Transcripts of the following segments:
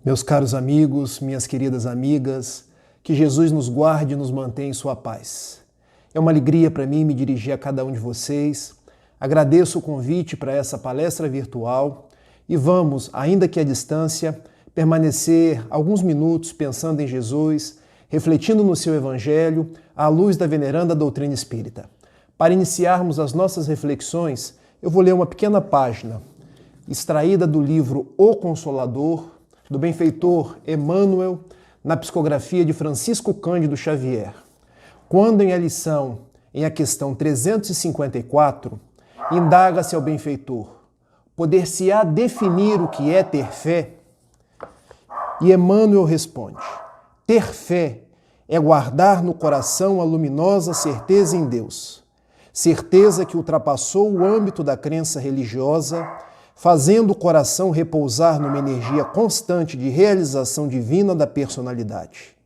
Meus caros amigos, minhas queridas amigas, que Jesus nos guarde e nos mantenha em sua paz. É uma alegria para mim me dirigir a cada um de vocês. Agradeço o convite para essa palestra virtual e vamos, ainda que à distância, permanecer alguns minutos pensando em Jesus, refletindo no seu Evangelho, à luz da veneranda doutrina espírita. Para iniciarmos as nossas reflexões, eu vou ler uma pequena página, extraída do livro O Consolador, do benfeitor Emmanuel, na psicografia de Francisco Cândido Xavier. Quando em a questão 354, indaga-se ao benfeitor, poder-se-á definir o que é ter fé? E Emmanuel responde, ter fé é guardar no coração a luminosa certeza em Deus, certeza que ultrapassou o âmbito da crença religiosa, fazendo o coração repousar numa energia constante de realização divina da personalidade.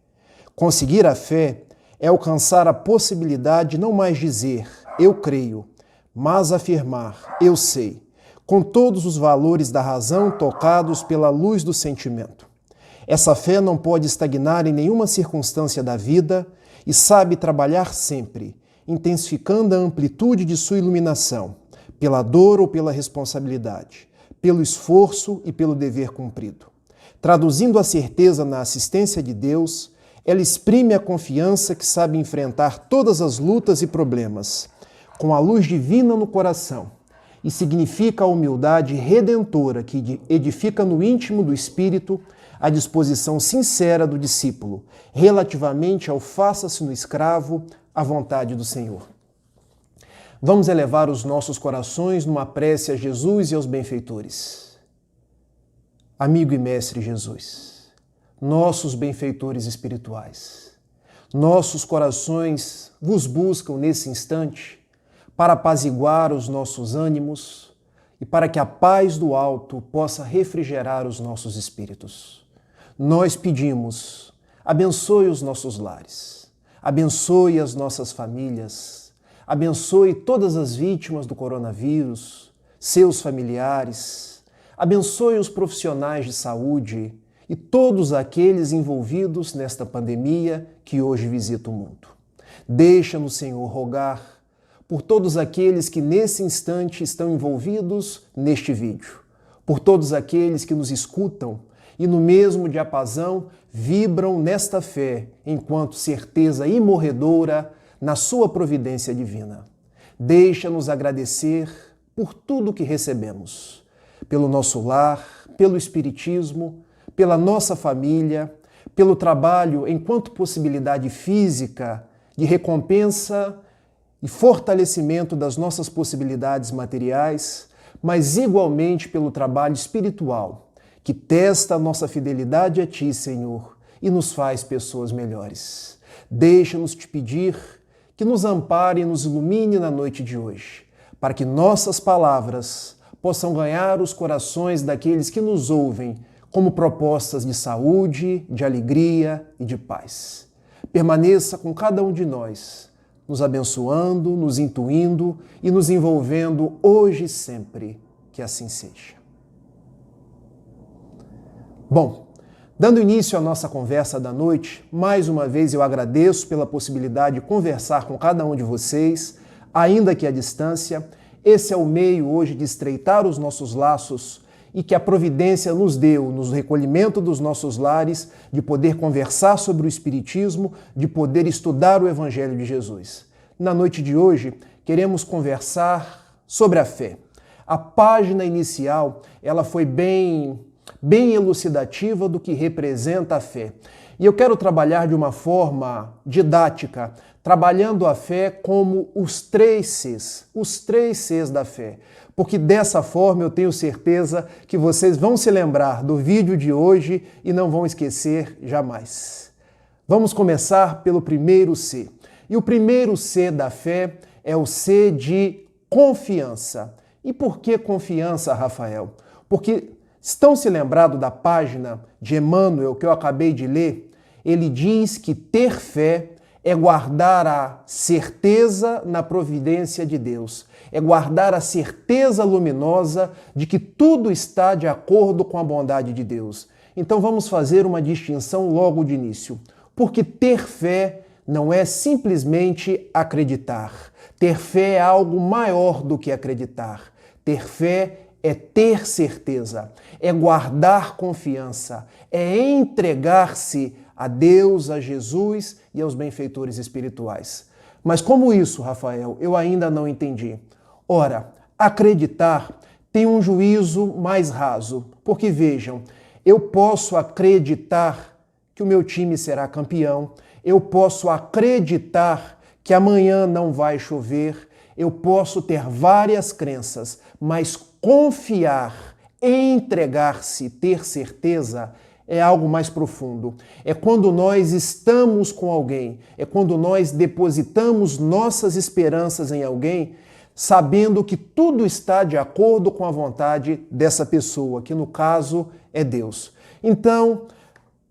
Conseguir a fé é alcançar a possibilidade de não mais dizer eu creio, mas afirmar eu sei, com todos os valores da razão tocados pela luz do sentimento. Essa fé não pode estagnar em nenhuma circunstância da vida e sabe trabalhar sempre, intensificando a amplitude de sua iluminação, pela dor ou pela responsabilidade, pelo esforço e pelo dever cumprido. Traduzindo a certeza na assistência de Deus, ela exprime a confiança que sabe enfrentar todas as lutas e problemas, com a luz divina no coração, e significa a humildade redentora que edifica no íntimo do espírito a disposição sincera do discípulo, relativamente ao faça-se no escravo à vontade do Senhor. Vamos elevar os nossos corações numa prece a Jesus e aos benfeitores. Amigo e mestre Jesus, nossos benfeitores espirituais, nossos corações vos buscam nesse instante para apaziguar os nossos ânimos e para que a paz do alto possa refrigerar os nossos espíritos. Nós pedimos, abençoe os nossos lares, abençoe as nossas famílias, abençoe todas as vítimas do coronavírus, seus familiares, abençoe os profissionais de saúde e todos aqueles envolvidos nesta pandemia que hoje visita o mundo. Deixa-nos, Senhor, rogar por todos aqueles que nesse instante estão envolvidos neste vídeo, por todos aqueles que nos escutam e no mesmo diapasão vibram nesta fé enquanto certeza imorredora na sua providência divina. Deixa-nos agradecer por tudo que recebemos, pelo nosso lar, pelo Espiritismo, pela nossa família, pelo trabalho enquanto possibilidade física de recompensa e fortalecimento das nossas possibilidades materiais, mas igualmente pelo trabalho espiritual, que testa a nossa fidelidade a Ti, Senhor, e nos faz pessoas melhores. Deixa-nos te pedir que nos ampare e nos ilumine na noite de hoje, para que nossas palavras possam ganhar os corações daqueles que nos ouvem como propostas de saúde, de alegria e de paz. Permaneça com cada um de nós, nos abençoando, nos intuindo e nos envolvendo hoje e sempre. Que assim seja. Bom, dando início à nossa conversa da noite, mais uma vez eu agradeço pela possibilidade de conversar com cada um de vocês, ainda que à distância. Esse é o meio hoje de estreitar os nossos laços e que a providência nos deu no recolhimento dos nossos lares, de poder conversar sobre o Espiritismo, de poder estudar o Evangelho de Jesus. Na noite de hoje, queremos conversar sobre a fé. A página inicial, ela foi bem elucidativa do que representa a fé. E eu quero trabalhar de uma forma didática, trabalhando a fé como os três Cs da fé. Porque dessa forma eu tenho certeza que vocês vão se lembrar do vídeo de hoje e não vão esquecer jamais. Vamos começar pelo primeiro C. E o primeiro C da fé é o C de confiança. E por que confiança, Rafael? Porque estão se lembrados da página de Emmanuel que eu acabei de ler? Ele diz que ter fé é guardar a certeza na providência de Deus, é guardar a certeza luminosa de que tudo está de acordo com a bondade de Deus. Então vamos fazer uma distinção logo de início, porque ter fé não é simplesmente acreditar. Ter fé é algo maior do que acreditar. Ter fé é ter certeza, é guardar confiança, é entregar-se a Deus, a Jesus e aos benfeitores espirituais. Mas como isso, Rafael, eu ainda não entendi. Ora, acreditar tem um juízo mais raso, porque vejam, eu posso acreditar que o meu time será campeão, eu posso acreditar que amanhã não vai chover, eu posso ter várias crenças, mas confiar, entregar-se, ter certeza é algo mais profundo. É quando nós estamos com alguém, é quando nós depositamos nossas esperanças em alguém, sabendo que tudo está de acordo com a vontade dessa pessoa, que no caso é Deus. Então,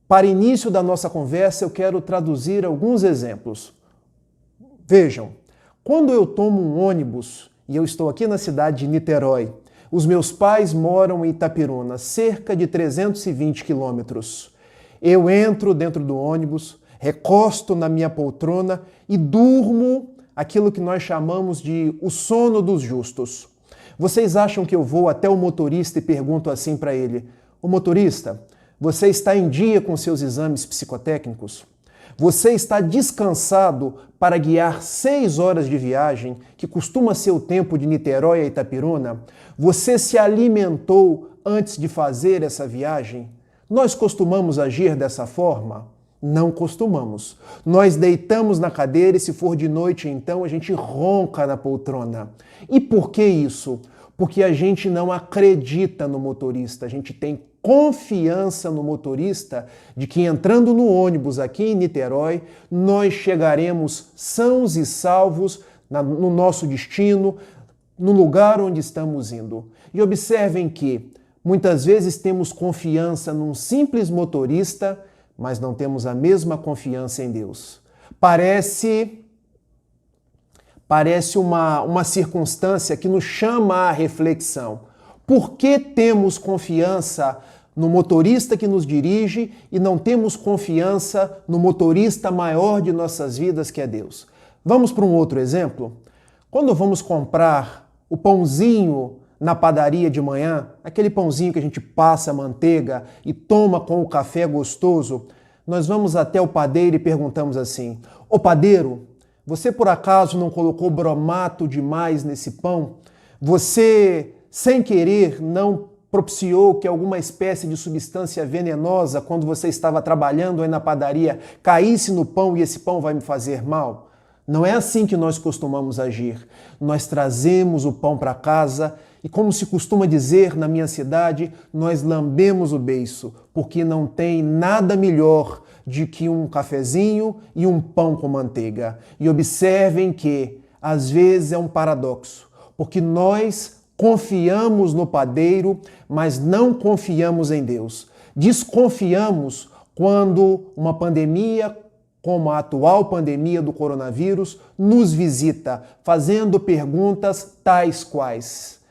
para início da nossa conversa, eu quero traduzir alguns exemplos. Vejam, quando eu tomo um ônibus, e eu estou aqui na cidade de Niterói, os meus pais moram em Itapiruna, cerca de 320 quilômetros. Eu entro dentro do ônibus, recosto na minha poltrona e durmo aquilo que nós chamamos de o sono dos justos. Vocês acham que eu vou até o motorista e pergunto assim para ele: "Ô motorista, você está em dia com seus exames psicotécnicos? Você está descansado para guiar 6 horas de viagem, que costuma ser o tempo de Niterói a Itapiruna? Você se alimentou antes de fazer essa viagem?" Nós costumamos agir dessa forma? Não costumamos. Nós deitamos na cadeira e, se for de noite, então a gente ronca na poltrona. E por que isso? Porque a gente não acredita no motorista, a gente tem confiança no motorista de que entrando no ônibus aqui em Niterói, nós chegaremos sãos e salvos no nosso destino, no lugar onde estamos indo. E observem que muitas vezes temos confiança num simples motorista, mas não temos a mesma confiança em Deus. Parece uma circunstância que nos chama à reflexão. Por que temos confiança no motorista que nos dirige e não temos confiança no motorista maior de nossas vidas, que é Deus? Vamos para um outro exemplo? Quando vamos comprar o pãozinho na padaria de manhã, aquele pãozinho que a gente passa manteiga e toma com o café gostoso, nós vamos até o padeiro e perguntamos assim: "Ô padeiro, você por acaso não colocou bromato demais nesse pão? Você, sem querer, não propiciou que alguma espécie de substância venenosa, quando você estava trabalhando aí na padaria, caísse no pão e esse pão vai me fazer mal?" Não é assim que nós costumamos agir. Nós trazemos o pão para casa e, como se costuma dizer na minha cidade, nós lambemos o beiço, porque não tem nada melhor do que um cafezinho e um pão com manteiga. E observem que, às vezes, é um paradoxo, porque nós confiamos no padeiro, mas não confiamos em Deus. Desconfiamos quando uma pandemia, como a atual pandemia do coronavírus, nos visita, fazendo perguntas tais quais: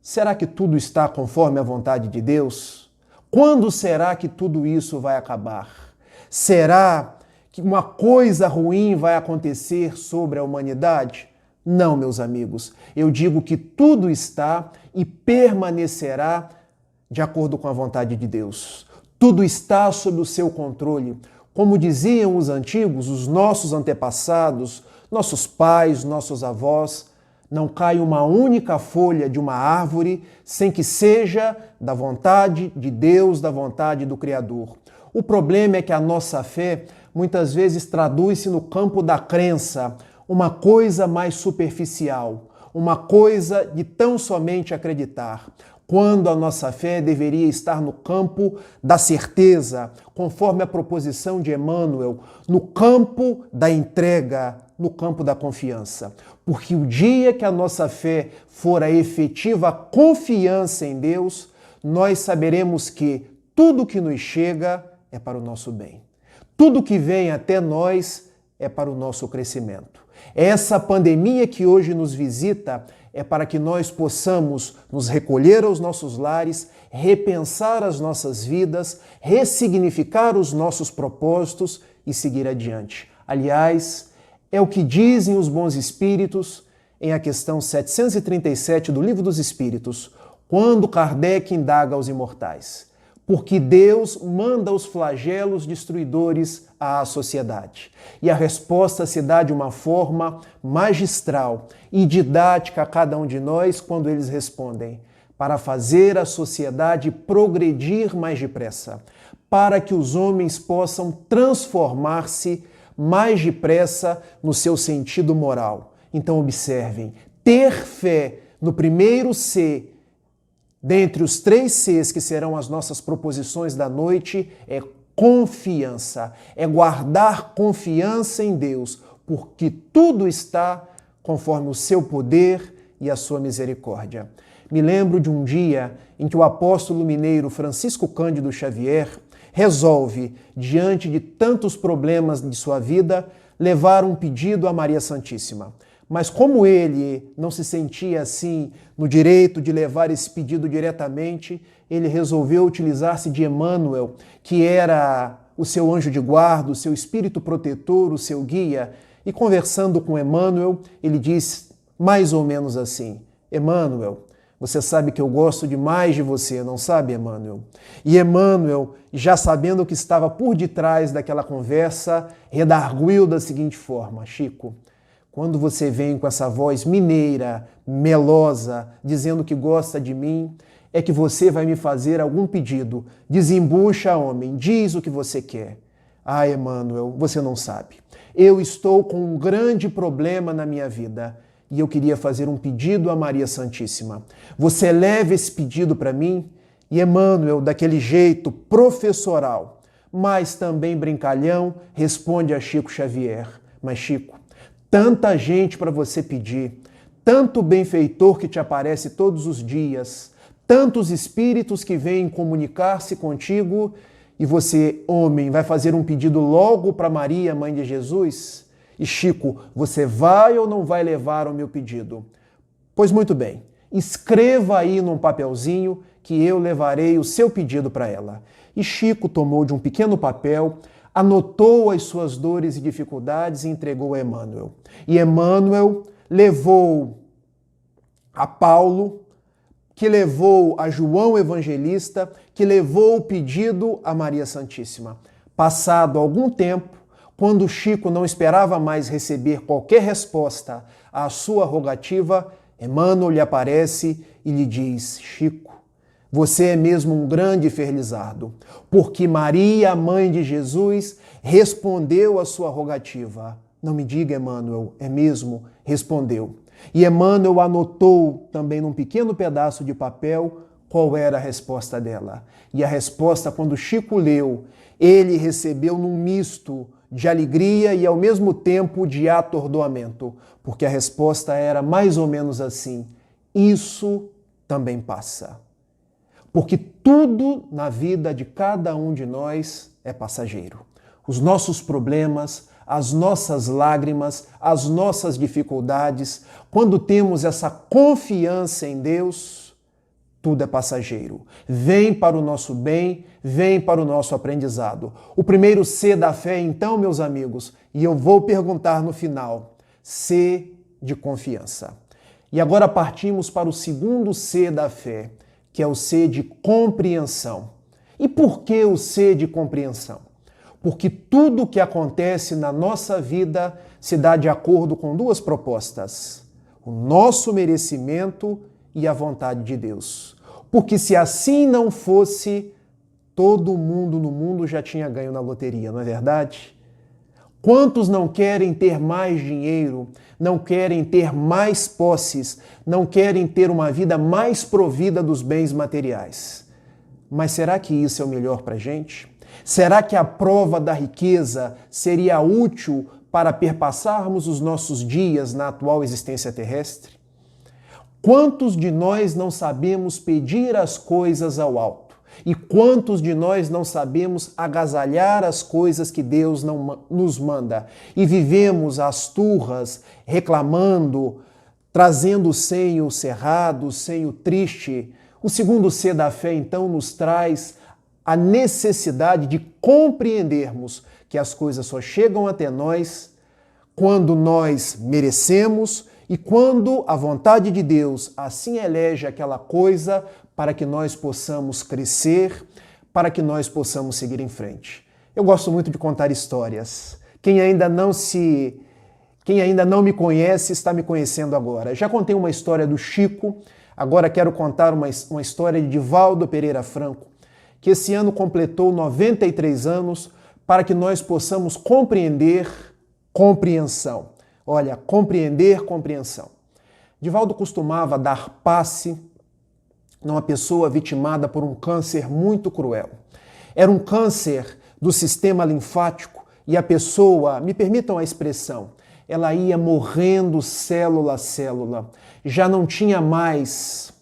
será que tudo está conforme a vontade de Deus? Quando será que tudo isso vai acabar? Será que uma coisa ruim vai acontecer sobre a humanidade? Não, meus amigos. Eu digo que tudo está e permanecerá de acordo com a vontade de Deus. Tudo está sob o seu controle. Como diziam os antigos, os nossos antepassados, nossos pais, nossos avós, não cai uma única folha de uma árvore sem que seja da vontade de Deus, da vontade do Criador. O problema é que a nossa fé muitas vezes traduz-se no campo da crença, uma coisa mais superficial, uma coisa de tão somente acreditar, quando a nossa fé deveria estar no campo da certeza, conforme a proposição de Emmanuel, no campo da entrega, no campo da confiança. Porque o dia que a nossa fé for a efetiva confiança em Deus, nós saberemos que tudo que nos chega é para o nosso bem. Tudo que vem até nós é para o nosso crescimento. Essa pandemia que hoje nos visita é para que nós possamos nos recolher aos nossos lares, repensar as nossas vidas, ressignificar os nossos propósitos e seguir adiante. Aliás, é o que dizem os bons espíritos em a questão 737 do Livro dos Espíritos, quando Kardec indaga aos imortais. Porque Deus manda os flagelos destruidores à sociedade. E a resposta se dá de uma forma magistral e didática a cada um de nós quando eles respondem: para fazer a sociedade progredir mais depressa, para que os homens possam transformar-se mais depressa no seu sentido moral. Então observem, ter fé no primeiro C, dentre os 3 Cs que serão as nossas proposições da noite, é confiança, é guardar confiança em Deus, porque tudo está conforme o seu poder e a sua misericórdia. Me lembro de um dia em que o apóstolo mineiro Francisco Cândido Xavier resolve, diante de tantos problemas de sua vida, levar um pedido a Maria Santíssima. Mas como ele não se sentia assim no direito de levar esse pedido diretamente, ele resolveu utilizar-se de Emmanuel, que era o seu anjo de guarda, o seu espírito protetor, o seu guia. E conversando com Emmanuel, ele disse mais ou menos assim: Emmanuel, você sabe que eu gosto demais de você, não sabe, Emmanuel? E Emmanuel, já sabendo o que estava por detrás daquela conversa, redarguiu da seguinte forma: Chico, quando você vem com essa voz mineira, melosa, dizendo que gosta de mim, é que você vai me fazer algum pedido. Desembucha, homem, diz o que você quer. Ah, Emmanuel, você não sabe. Eu estou com um grande problema na minha vida e eu queria fazer um pedido a Maria Santíssima. Você leva esse pedido para mim? E Emmanuel, daquele jeito professoral, mas também brincalhão, responde a Chico Xavier: mas Chico, tanta gente para você pedir, tanto benfeitor que te aparece todos os dias, tantos espíritos que vêm comunicar-se contigo, e você, homem, vai fazer um pedido logo para Maria, mãe de Jesus? E Chico, você vai ou não vai levar o meu pedido? Pois muito bem, escreva aí num papelzinho que eu levarei o seu pedido para ela. E Chico tomou de um pequeno papel, anotou as suas dores e dificuldades e entregou a Emmanuel. E Emmanuel levou a Paulo, que levou a João Evangelista, que levou o pedido a Maria Santíssima. Passado algum tempo, quando Chico não esperava mais receber qualquer resposta à sua rogativa, Emmanuel lhe aparece e lhe diz: Chico, você é mesmo um grande Ferlizardo, porque Maria, a mãe de Jesus, respondeu à sua rogativa. Não me diga, Emmanuel, é mesmo? Respondeu. E Emmanuel anotou também num pequeno pedaço de papel qual era a resposta dela. E a resposta, quando Chico leu, ele recebeu num misto de alegria e ao mesmo tempo de atordoamento, porque a resposta era mais ou menos assim: isso também passa. Porque tudo na vida de cada um de nós é passageiro. Os nossos problemas, as nossas lágrimas, as nossas dificuldades, quando temos essa confiança em Deus, tudo é passageiro. Vem para o nosso bem, vem para o nosso aprendizado. O primeiro C da fé, então, meus amigos, e eu vou perguntar no final, C de confiança. E agora partimos para o segundo C da fé, que é o C de compreensão. E por que o C de compreensão? Porque tudo o que acontece na nossa vida se dá de acordo com 2 propostas: o nosso merecimento e a vontade de Deus. Porque se assim não fosse, todo mundo no mundo já tinha ganho na loteria, não é verdade? Quantos não querem ter mais dinheiro, não querem ter mais posses, não querem ter uma vida mais provida dos bens materiais? Mas será que isso é o melhor para a gente? Será que a prova da riqueza seria útil para perpassarmos os nossos dias na atual existência terrestre? Quantos de nós não sabemos pedir as coisas ao alto? E quantos de nós não sabemos agasalhar as coisas que Deus não nos manda e vivemos às turras, reclamando, trazendo o senho cerrado, o senho triste? O segundo C da fé, então, nos traz a necessidade de compreendermos que as coisas só chegam até nós quando nós merecemos e quando a vontade de Deus assim elege aquela coisa para que nós possamos crescer, para que nós possamos seguir em frente. Eu gosto muito de contar histórias. Quem ainda não me conhece está me conhecendo agora. Já contei uma história do Chico, agora quero contar uma história de Divaldo Pereira Franco, que esse ano completou 93 anos, para que nós possamos compreender compreensão. Olha, compreender compreensão. Divaldo costumava dar passe numa pessoa vitimada por um câncer muito cruel. Era um câncer do sistema linfático e a pessoa, me permitam a expressão, ela ia morrendo célula a célula, já não tinha mais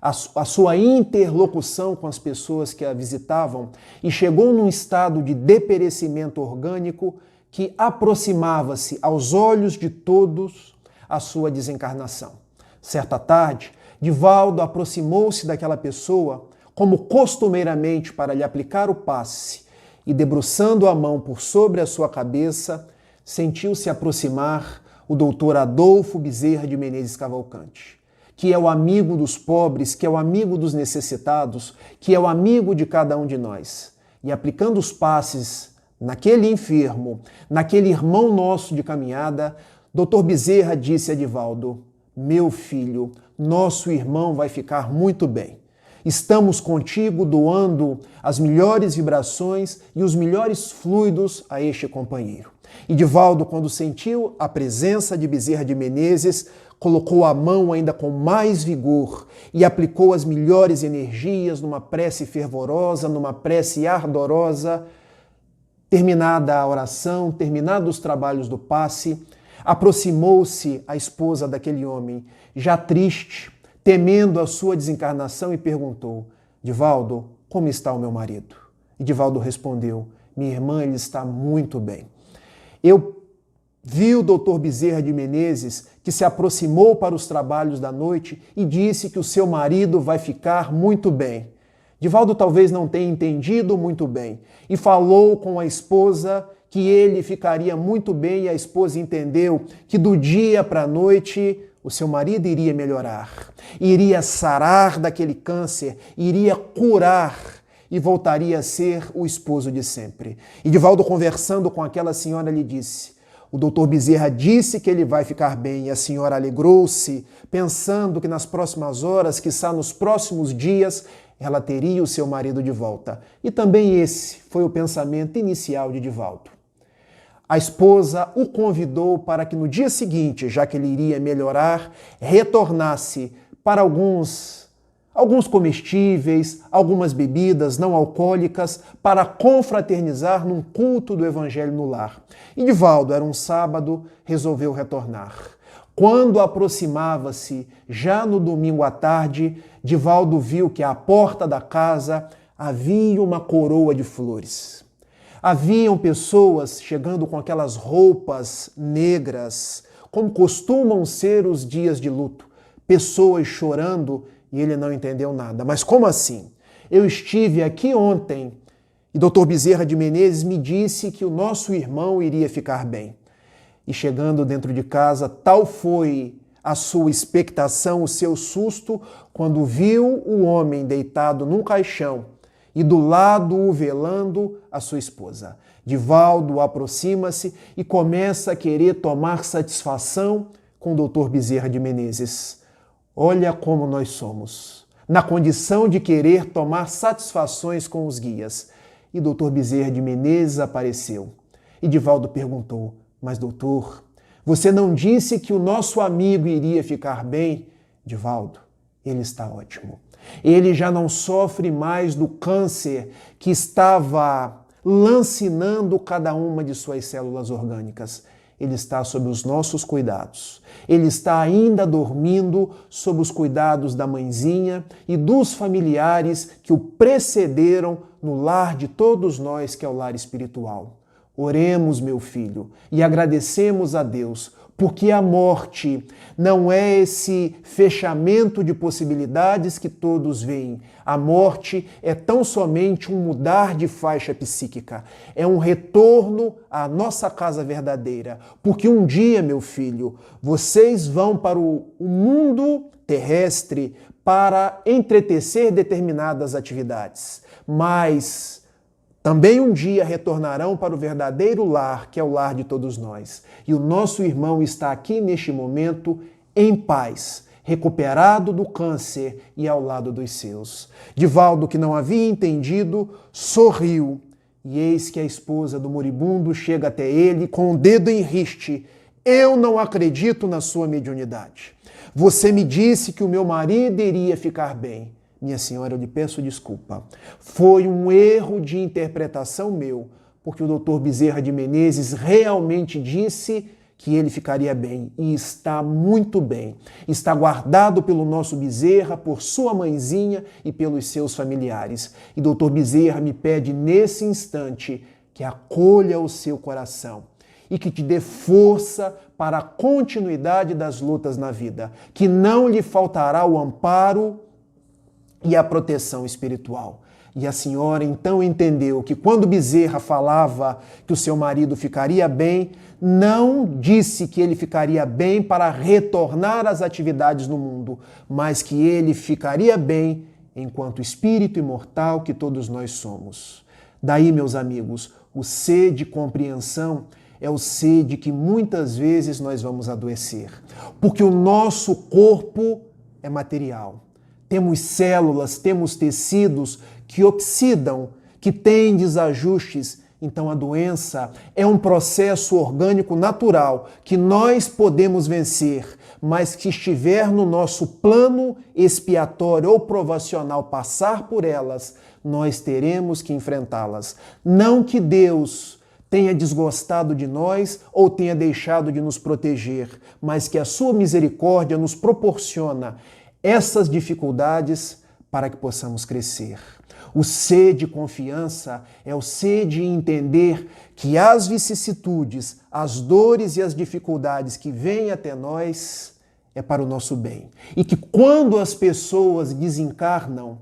a sua interlocução com as pessoas que a visitavam e chegou num estado de deperecimento orgânico que aproximava-se aos olhos de todos a sua desencarnação. Certa tarde, Divaldo aproximou-se daquela pessoa, como costumeiramente para lhe aplicar o passe, e debruçando a mão por sobre a sua cabeça, sentiu-se aproximar o doutor Adolfo Bezerra de Menezes Cavalcante, que é o amigo dos pobres, que é o amigo dos necessitados, que é o amigo de cada um de nós. E aplicando os passes naquele enfermo, naquele irmão nosso de caminhada, doutor Bezerra disse a Divaldo: meu filho, nosso irmão vai ficar muito bem. Estamos contigo doando as melhores vibrações e os melhores fluidos a este companheiro. E Divaldo, quando sentiu a presença de Bezerra de Menezes, colocou a mão ainda com mais vigor e aplicou as melhores energias numa prece fervorosa, numa prece ardorosa. Terminada a oração, terminados os trabalhos do passe, aproximou-se a esposa daquele homem, já triste, temendo a sua desencarnação, e perguntou: Divaldo, como está o meu marido? E Divaldo respondeu: minha irmã, ele está muito bem. Eu vi o doutor Bezerra de Menezes, que se aproximou para os trabalhos da noite e disse que o seu marido vai ficar muito bem. Divaldo talvez não tenha entendido muito bem e falou com a esposa que ele ficaria muito bem, e a esposa entendeu que do dia para a noite o seu marido iria melhorar, iria sarar daquele câncer, iria curar e voltaria a ser o esposo de sempre. E Divaldo, conversando com aquela senhora, lhe disse: o doutor Bezerra disse que ele vai ficar bem. E a senhora alegrou-se, pensando que nas próximas horas, quiçá nos próximos dias, ela teria o seu marido de volta. E também esse foi o pensamento inicial de Divaldo. A esposa o convidou para que no dia seguinte, já que ele iria melhorar, retornasse para alguns comestíveis, algumas bebidas não alcoólicas, para confraternizar num culto do Evangelho no lar. E Divaldo, era um sábado, resolveu retornar. Quando aproximava-se, já no domingo à tarde, Divaldo viu que à porta da casa havia uma coroa de flores. Haviam pessoas chegando com aquelas roupas negras, como costumam ser os dias de luto. Pessoas chorando, e ele não entendeu nada. Mas como assim? Eu estive aqui ontem e Dr. Bezerra de Menezes me disse que o nosso irmão iria ficar bem. E chegando dentro de casa, tal foi a sua expectação, o seu susto, quando viu o homem deitado num caixão e do lado o velando a sua esposa. Divaldo aproxima-se e começa a querer tomar satisfação com o Dr. Bezerra de Menezes. Olha como nós somos, na condição de querer tomar satisfações com os guias. E Dr. Bezerra de Menezes apareceu. E Divaldo perguntou: mas doutor, você não disse que o nosso amigo iria ficar bem? Divaldo, ele está ótimo. Ele já não sofre mais do câncer que estava lancinando cada uma de suas células orgânicas. Ele está sob os nossos cuidados. Ele está ainda dormindo sob os cuidados da mãezinha e dos familiares que o precederam no lar de todos nós, que é o lar espiritual. Oremos, meu filho, e agradecemos a Deus, porque a morte não é esse fechamento de possibilidades que todos veem. A morte é tão somente um mudar de faixa psíquica, é um retorno à nossa casa verdadeira. Porque um dia, meu filho, vocês vão para o mundo terrestre para entretecer determinadas atividades, mas também um dia retornarão para o verdadeiro lar, que é o lar de todos nós. E o nosso irmão está aqui neste momento em paz, recuperado do câncer e ao lado dos seus. Divaldo, que não havia entendido, sorriu. E eis que a esposa do moribundo chega até ele com o dedo em riste. Eu não acredito na sua mediunidade. Você me disse que o meu marido iria ficar bem. Minha senhora, eu lhe peço desculpa. Foi um erro de interpretação meu, porque o doutor Bezerra de Menezes realmente disse que ele ficaria bem. E está muito bem. Está guardado pelo nosso Bezerra, por sua mãezinha e pelos seus familiares. E doutor Bezerra me pede nesse instante que acolha o seu coração e que te dê força para a continuidade das lutas na vida, que não lhe faltará o amparo e a proteção espiritual. E a senhora então entendeu que quando Bezerra falava que o seu marido ficaria bem, não disse que ele ficaria bem para retornar às atividades no mundo, mas que ele ficaria bem enquanto espírito imortal que todos nós somos. Daí, meus amigos, o ser de compreensão é o ser de que muitas vezes nós vamos adoecer, porque o nosso corpo é material. Temos células, temos tecidos que oxidam, que têm desajustes. Então a doença é um processo orgânico natural que nós podemos vencer, mas que estiver no nosso plano expiatório ou provacional passar por elas, nós teremos que enfrentá-las. Não que Deus tenha desgostado de nós ou tenha deixado de nos proteger, mas que a sua misericórdia nos proporciona essas dificuldades para que possamos crescer. O ser de confiança é o ser de entender que as vicissitudes, as dores e as dificuldades que vêm até nós é para o nosso bem. E que quando as pessoas desencarnam,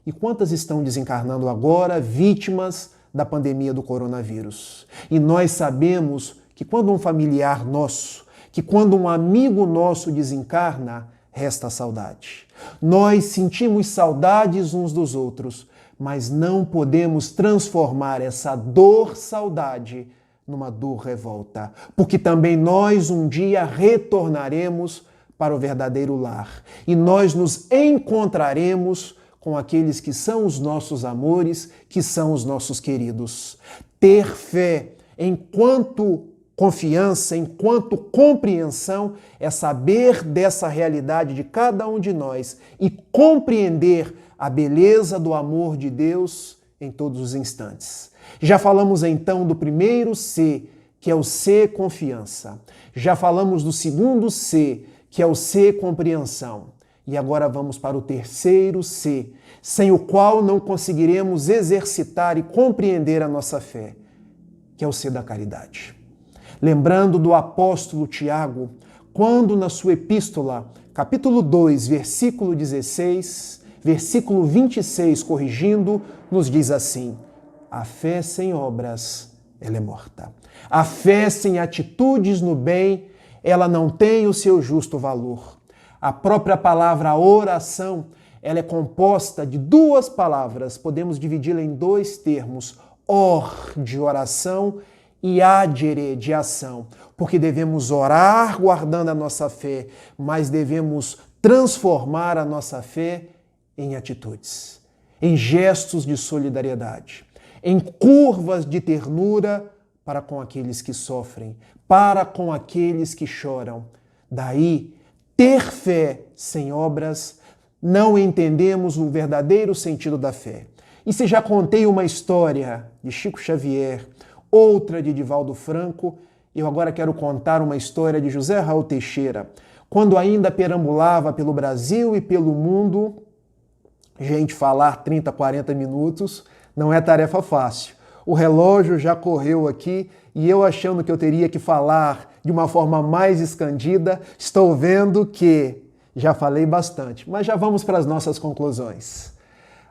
e quantas estão desencarnando agora, vítimas da pandemia do coronavírus? E nós sabemos que quando um familiar nosso, que quando um amigo nosso desencarna, resta a saudade. Nós sentimos saudades uns dos outros, mas não podemos transformar essa dor-saudade numa dor-revolta, porque também nós um dia retornaremos para o verdadeiro lar e nós nos encontraremos com aqueles que são os nossos amores, que são os nossos queridos. Ter fé enquanto confiança, enquanto compreensão, é saber dessa realidade de cada um de nós e compreender a beleza do amor de Deus em todos os instantes. Já falamos então do primeiro C, que é o C, confiança. Já falamos do segundo C, que é o C, compreensão. E agora vamos para o terceiro C, sem o qual não conseguiremos exercitar e compreender a nossa fé, que é o C da caridade. Lembrando do apóstolo Tiago, quando na sua epístola, capítulo 2, versículo 16, versículo 26, corrigindo, nos diz assim: a fé sem obras, ela é morta. A fé sem atitudes no bem, ela não tem o seu justo valor. A própria palavra oração, ela é composta de duas palavras, podemos dividi-la em dois termos, or, de oração, e agere, de ação, porque devemos orar guardando a nossa fé, mas devemos transformar a nossa fé em atitudes, em gestos de solidariedade, em curvas de ternura para com aqueles que sofrem, para com aqueles que choram. Daí, ter fé sem obras, não entendemos o verdadeiro sentido da fé. E se já contei uma história de Chico Xavier, outra de Divaldo Franco, Eu agora quero contar uma história de José Raul Teixeira, quando ainda perambulava pelo Brasil e pelo mundo. Gente, falar 30, 40 minutos não é tarefa fácil. O relógio já correu aqui e eu, achando que eu teria que falar de uma forma mais escandida, estou vendo que já falei bastante, mas já vamos para as nossas conclusões.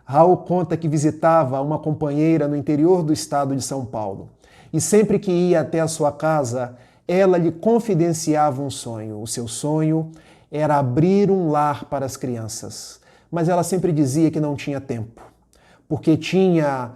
Raul conta que visitava uma companheira no interior do estado de São Paulo e sempre que ia até a sua casa, ela lhe confidenciava um sonho. O seu sonho era abrir um lar para as crianças, mas ela sempre dizia que não tinha tempo, porque tinha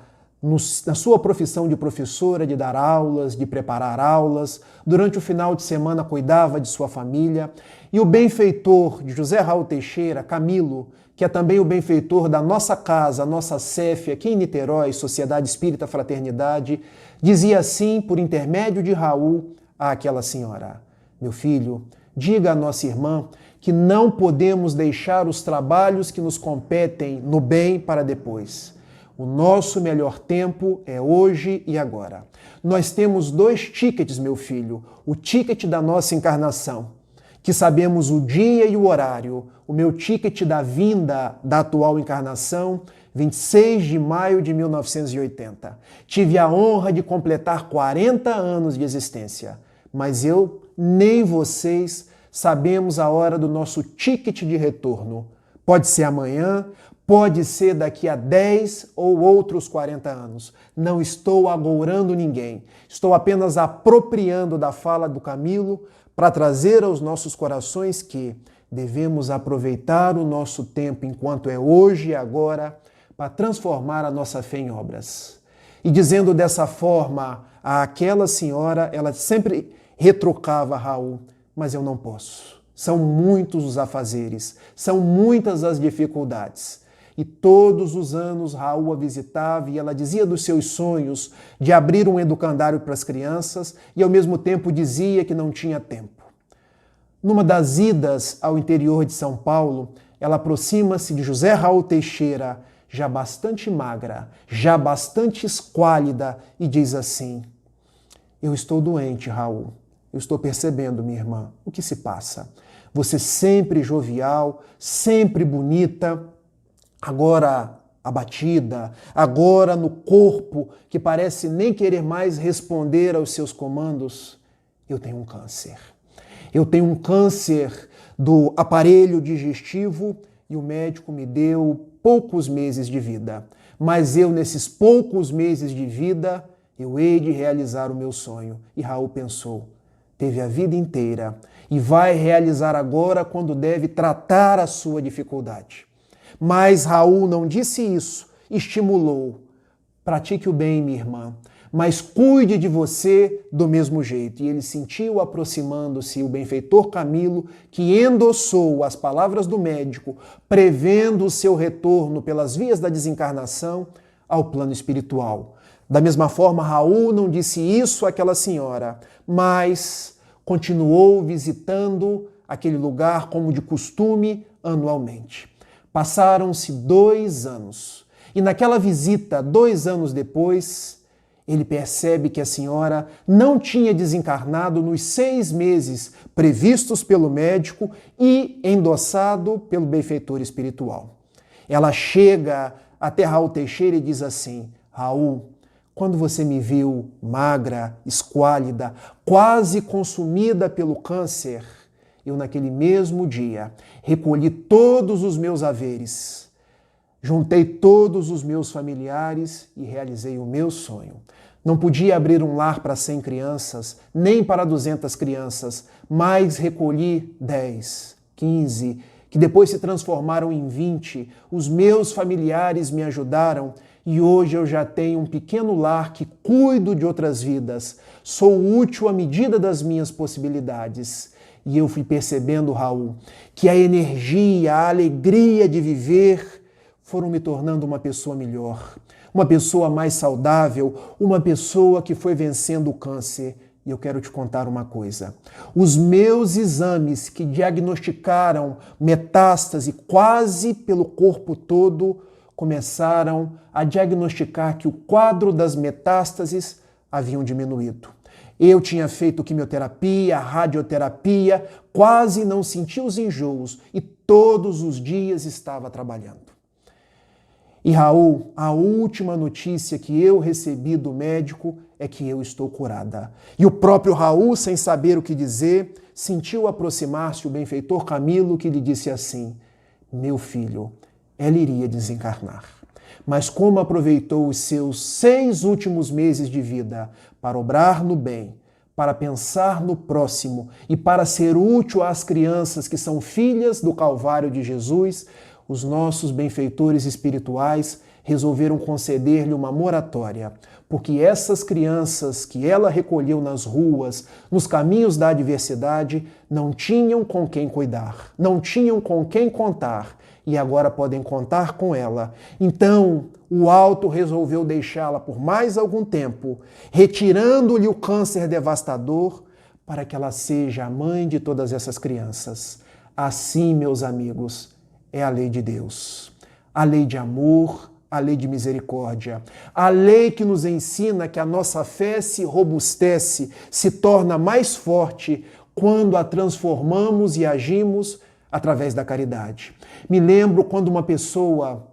na sua profissão de professora, de dar aulas, de preparar aulas, durante o final de semana cuidava de sua família, e o benfeitor de José Raul Teixeira, Camilo, que é também o benfeitor da nossa casa, a nossa CEF aqui em Niterói, Sociedade Espírita Fraternidade, dizia assim, por intermédio de Raul, àquela senhora: meu filho, diga à nossa irmã que não podemos deixar os trabalhos que nos competem no bem para depois. O nosso melhor tempo é hoje e agora. Nós temos 2 tickets, meu filho. O ticket da nossa encarnação, que sabemos o dia e o horário. O meu ticket da vinda da atual encarnação, 26 de maio de 1980. Tive a honra de completar 40 anos de existência, mas eu nem vocês sabemos a hora do nosso ticket de retorno. Pode ser amanhã, pode ser daqui a 10 ou outros 40 anos. Não estou agourando ninguém. Estou apenas apropriando da fala do Camilo para trazer aos nossos corações que devemos aproveitar o nosso tempo enquanto é hoje e agora para transformar a nossa fé em obras. E dizendo dessa forma àquela senhora, ela sempre retrucava: Raul, mas eu não posso. São muitos os afazeres, são muitas as dificuldades. E todos os anos Raul a visitava e ela dizia dos seus sonhos de abrir um educandário para as crianças e ao mesmo tempo dizia que não tinha tempo. Numa das idas ao interior de São Paulo, ela aproxima-se de José Raul Teixeira, já bastante magra, já bastante esquálida, e diz assim: eu estou doente, Raul. Eu estou percebendo, minha irmã, o que se passa. Você sempre jovial, sempre bonita, agora abatida, agora no corpo que parece nem querer mais responder aos seus comandos. Eu tenho um câncer. Eu tenho um câncer do aparelho digestivo e o médico me deu poucos meses de vida. Mas eu, nesses poucos meses de vida, eu hei de realizar o meu sonho. E Raul pensou: teve a vida inteira e vai realizar agora quando deve tratar a sua dificuldade. Mas Raul não disse isso, estimulou: pratique o bem, minha irmã, mas cuide de você do mesmo jeito. E ele sentiu aproximando-se o benfeitor Camilo, que endossou as palavras do médico, prevendo o seu retorno pelas vias da desencarnação ao plano espiritual. Da mesma forma, Raul não disse isso àquela senhora, mas continuou visitando aquele lugar como de costume anualmente. Passaram-se 2 anos e naquela visita, 2 anos depois, ele percebe que a senhora não tinha desencarnado nos 6 meses previstos pelo médico e endossado pelo benfeitor espiritual. Ela chega até Raul Teixeira e diz assim: Raul, quando você me viu magra, esquálida, quase consumida pelo câncer, eu naquele mesmo dia recolhi todos os meus haveres, juntei todos os meus familiares e realizei o meu sonho. Não podia abrir um lar para 100 crianças, nem para 200 crianças, mas recolhi 10, 15, que depois se transformaram em 20. Os meus familiares me ajudaram e hoje eu já tenho um pequeno lar que cuido de outras vidas. Sou útil à medida das minhas possibilidades. E eu fui percebendo, Raul, que a energia, a alegria de viver foram me tornando uma pessoa melhor, uma pessoa mais saudável, uma pessoa que foi vencendo o câncer. E eu quero te contar uma coisa. Os meus exames que diagnosticaram metástase quase pelo corpo todo começaram a diagnosticar que o quadro das metástases haviam diminuído. Eu tinha feito quimioterapia, radioterapia, quase não senti os enjoos e todos os dias estava trabalhando. E Raul, a última notícia que eu recebi do médico é que eu estou curada. E o próprio Raul, sem saber o que dizer, sentiu aproximar-se o benfeitor Camilo, que lhe disse assim: meu filho, ela iria desencarnar. Mas como aproveitou os seus 6 últimos meses de vida para obrar no bem, para pensar no próximo e para ser útil às crianças que são filhas do Calvário de Jesus, os nossos benfeitores espirituais resolveram conceder-lhe uma moratória, porque essas crianças que ela recolheu nas ruas, nos caminhos da adversidade, não tinham com quem cuidar, não tinham com quem contar, e agora podem contar com ela. Então, o alto resolveu deixá-la por mais algum tempo, retirando-lhe o câncer devastador, para que ela seja a mãe de todas essas crianças. Assim, meus amigos, é a lei de Deus. A lei de amor, a lei de misericórdia. A lei que nos ensina que a nossa fé se robustece, se torna mais forte quando a transformamos e agimos através da caridade. Me lembro quando uma pessoa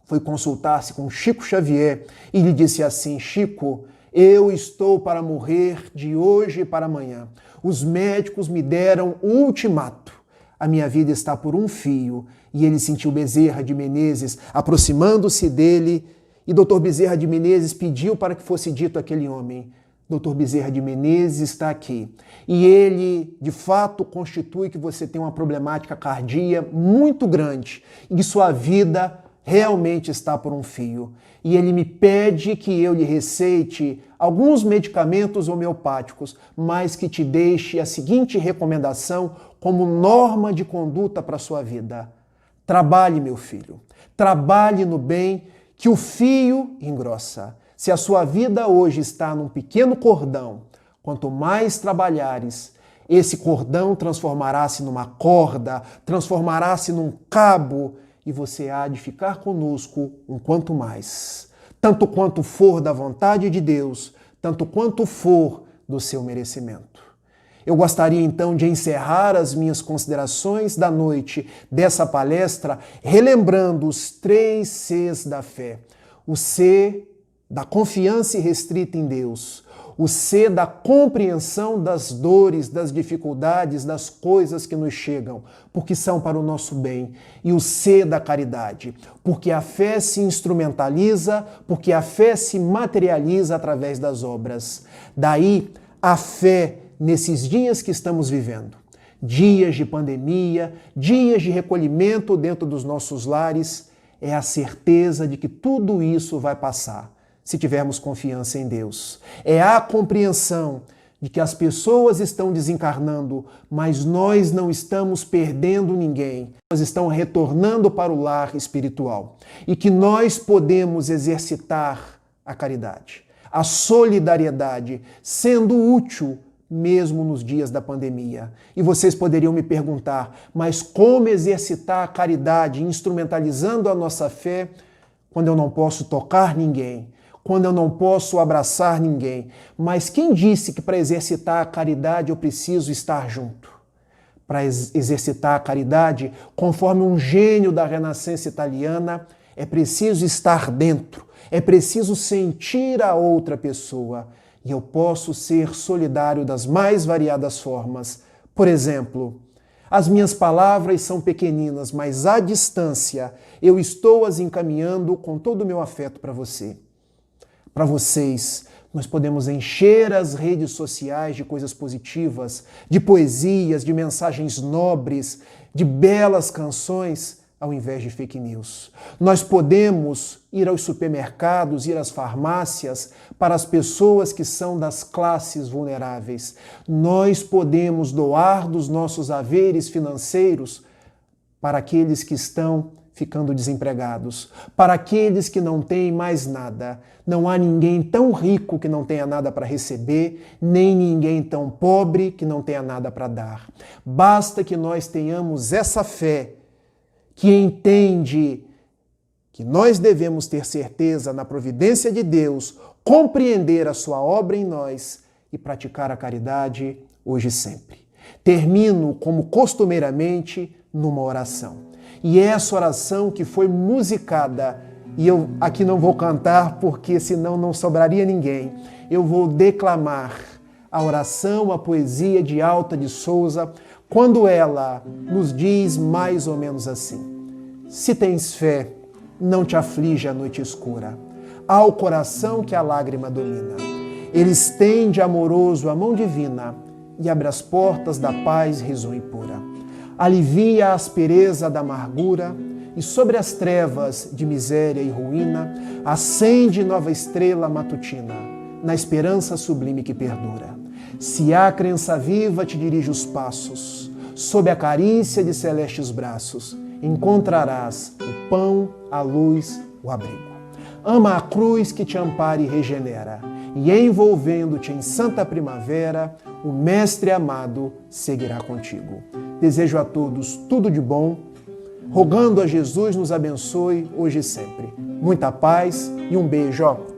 foi consultar-se com Chico Xavier e lhe disse assim: Chico, eu estou para morrer de hoje para amanhã. Os médicos me deram o ultimato. A minha vida está por um fio. E ele sentiu Bezerra de Menezes aproximando-se dele. E Dr. Bezerra de Menezes pediu para que fosse dito àquele homem: Dr. Bezerra de Menezes está aqui. E ele, de fato, constitui que você tem uma problemática cardíaca muito grande e que sua vida realmente está por um fio. E ele me pede que eu lhe receite alguns medicamentos homeopáticos, mas que te deixe a seguinte recomendação como norma de conduta para a sua vida. Trabalhe, meu filho. Trabalhe no bem, que o fio engrossa. Se a sua vida hoje está num pequeno cordão, quanto mais trabalhares, esse cordão transformará-se numa corda, transformará-se num cabo, e você há de ficar conosco um quanto mais. Tanto quanto for da vontade de Deus, tanto quanto for do seu merecimento. Eu gostaria então de encerrar as minhas considerações da noite dessa palestra relembrando os 3 Cs da fé. O C da confiança irrestrita em Deus, o C da compreensão das dores, das dificuldades, das coisas que nos chegam, porque são para o nosso bem, e o C da caridade, porque a fé se instrumentaliza, porque a fé se materializa através das obras. Daí a fé nesses dias que estamos vivendo, dias de pandemia, dias de recolhimento dentro dos nossos lares, é a certeza de que tudo isso vai passar, se tivermos confiança em Deus. É a compreensão de que as pessoas estão desencarnando, mas nós não estamos perdendo ninguém. Nós estamos retornando para o lar espiritual. E que nós podemos exercitar a caridade, a solidariedade, sendo útil mesmo nos dias da pandemia. E vocês poderiam me perguntar, mas como exercitar a caridade instrumentalizando a nossa fé quando eu não posso tocar ninguém? Quando eu não posso abraçar ninguém? Mas quem disse que para exercitar a caridade eu preciso estar junto? Para exercitar a caridade, conforme um gênio da Renascença italiana, é preciso estar dentro, é preciso sentir a outra pessoa. E eu posso ser solidário das mais variadas formas. Por exemplo, as minhas palavras são pequeninas, mas à distância eu estou as encaminhando com todo o meu afeto para você. Para vocês, nós podemos encher as redes sociais de coisas positivas, de poesias, de mensagens nobres, de belas canções, ao invés de fake news. Nós podemos ir aos supermercados, ir às farmácias para as pessoas que são das classes vulneráveis. Nós podemos doar dos nossos haveres financeiros para aqueles que estão ficando desempregados, para aqueles que não têm mais nada. Não há ninguém tão rico que não tenha nada para receber, nem ninguém tão pobre que não tenha nada para dar. Basta que nós tenhamos essa fé que entende que nós devemos ter certeza na providência de Deus, compreender a sua obra em nós e praticar a caridade hoje e sempre. Termino, como costumeiramente, numa oração. E essa oração que foi musicada, e eu aqui não vou cantar porque senão não sobraria ninguém, eu vou declamar a oração, a poesia de Alta de Souza, quando ela nos diz mais ou menos assim: se tens fé, não te aflige a noite escura, ao coração que a lágrima domina. Ele estende amoroso a mão divina e abre as portas da paz risonha e pura. Alivia a aspereza da amargura e sobre as trevas de miséria e ruína acende nova estrela matutina, na esperança sublime que perdura. Se há crença viva te dirige os passos, sob a carícia de celestes braços, encontrarás o pão, a luz, o abrigo. Ama a cruz que te ampara e regenera, e envolvendo-te em santa primavera, o Mestre amado seguirá contigo. Desejo a todos tudo de bom, rogando a Jesus nos abençoe hoje e sempre. Muita paz e um beijo.